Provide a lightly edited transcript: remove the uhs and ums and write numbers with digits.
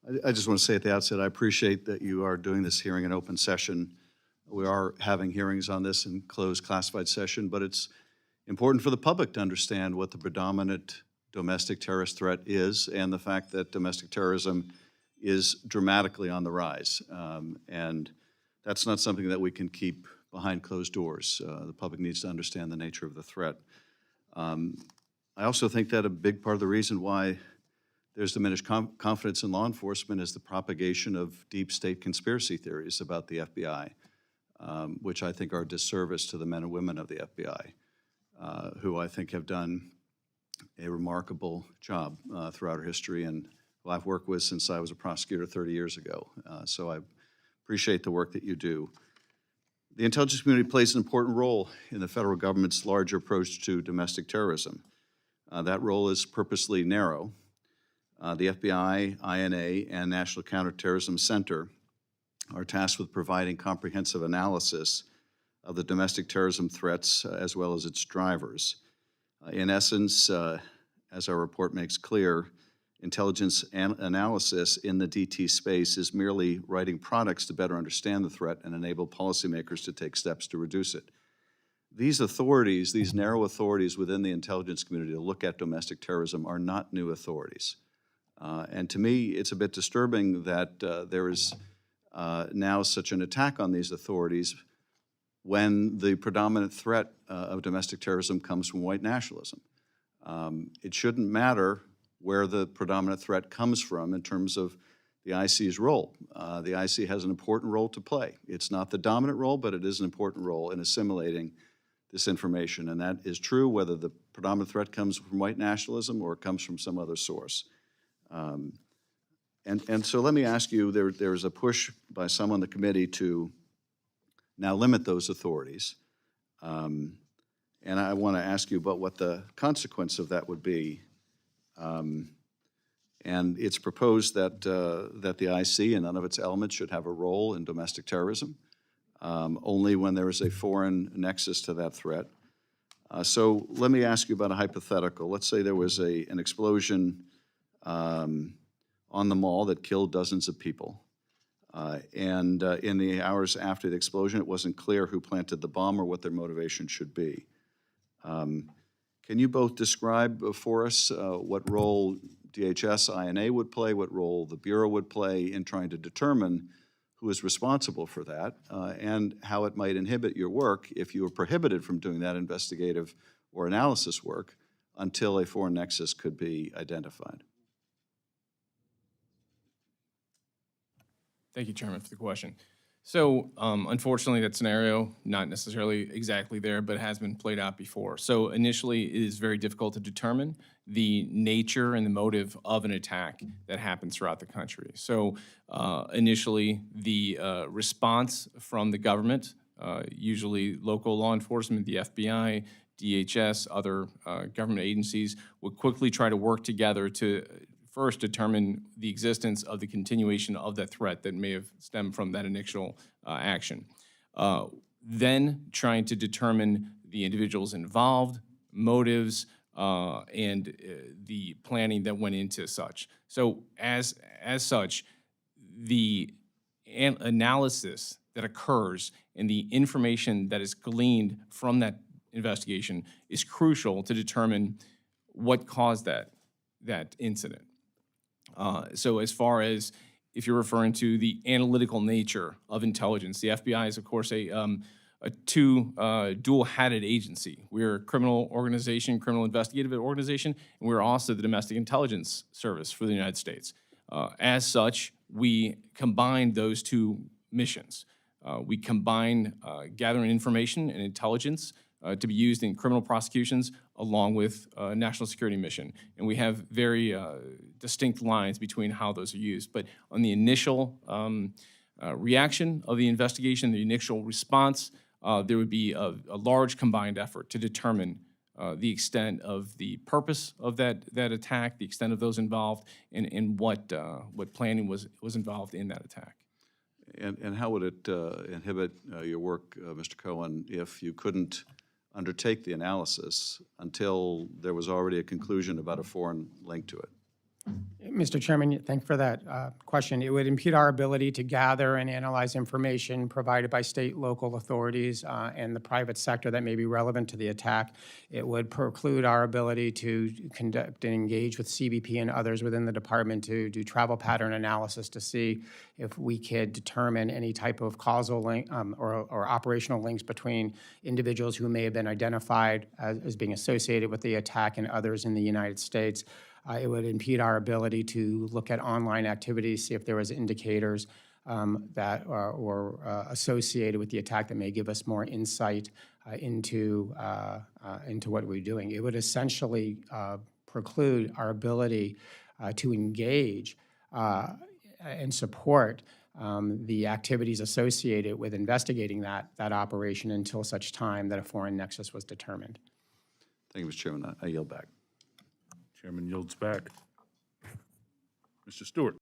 I just want to say at the outset, I appreciate that you are doing this hearing in open session. We are having hearings on this in closed classified session, but it's important for the public to understand what the predominant domestic terrorist threat is and the fact that domestic terrorism is dramatically on the rise. And that's not something that we can keep behind closed doors. The public needs to understand the nature of the threat. I also think that a big part of the reason why there's diminished confidence in law enforcement is the propagation of deep state conspiracy theories about the FBI, which I think are a disservice to the men and women of the FBI, who I think have done a remarkable job throughout our history and who I've worked with since I was a prosecutor 30 years ago. So I appreciate the work that you do. The intelligence community plays an important role in the federal government's larger approach to domestic terrorism. That role is purposely narrow. The FBI, INA, and National Counterterrorism Center are tasked with providing comprehensive analysis of the domestic terrorism threats as well as its drivers. In essence, as our report makes clear, intelligence analysis in the DT space is merely writing products to better understand the threat and enable policymakers to take steps to reduce it. These authorities, these narrow authorities within the intelligence community to look at domestic terrorism are not new authorities. And to me, it's a bit disturbing that there is now such an attack on these authorities when the predominant threat of domestic terrorism comes from white nationalism. It shouldn't matter where the predominant threat comes from in terms of the IC's role. The IC has an important role to play. It's not the dominant role, but it is an important role in assimilating this information. And that is true whether the predominant threat comes from white nationalism or it comes from some other source. And so let me ask you, there's a push by some on the committee to now limit those authorities. And I want to ask you about what the consequence of that would be. And it's proposed that, that the IC and none of its elements should have a role in domestic terrorism, only when there is a foreign nexus to that threat. So let me ask you about a hypothetical. Let's say there was an explosion on the mall that killed dozens of people. And in the hours after the explosion, it wasn't clear who planted the bomb or what their motivation should be. Can you both describe for us what role DHS, INA would play, what role the Bureau would play in trying to determine who is responsible for that, and how it might inhibit your work if you were prohibited from doing that investigative or analysis work until a foreign nexus could be identified? Thank you, Chairman, for the question. So unfortunately, that scenario, not necessarily exactly there, but has been played out before. So initially, it is very difficult to determine the nature and the motive of an attack that happens throughout the country. So initially, the response from the government, usually local law enforcement, the FBI, DHS, other government agencies, would quickly try to work together to first determine the existence of the continuation of that threat that may have stemmed from that initial action. Then trying to determine the individuals involved, motives, and the planning that went into such. So as such, the analysis that occurs and the information that is gleaned from that investigation is crucial to determine what caused that incident. So as far as if you're referring to the analytical nature of intelligence, the FBI is, of course, a dual-hatted agency. We're a criminal organization, criminal investigative organization, and we're also the domestic intelligence service for the United States. As such, we combine those two missions. We combine gathering information and intelligence to be used in criminal prosecutions along with a national security mission. And we have very distinct lines between how those are used. But on the initial reaction of the investigation, the initial response, there would be a large combined effort to determine the extent of the purpose of that attack, the extent of those involved, and what planning was involved in that attack. And how would it inhibit your work, Mr. Cohen, if you couldn't undertake the analysis until there was already a conclusion about a foreign link to it? Mr. Chairman, thank you for that question. It would impede our ability to gather and analyze information provided by state, local authorities, and the private sector that may be relevant to the attack. It would preclude our ability to conduct and engage with CBP and others within the department to do travel pattern analysis to see if we could determine any type of causal link or operational links between individuals who may have been identified as being associated with the attack and others in the United States. It would impede our ability to look at online activities, see if there was indicators that were associated with the attack that may give us more insight into what we're doing. It would essentially preclude our ability to engage and support the activities associated with investigating that operation until such time that a foreign nexus was determined. Thank you, Mr. Chairman. I yield back. Chairman yields back. Mr. Stewart.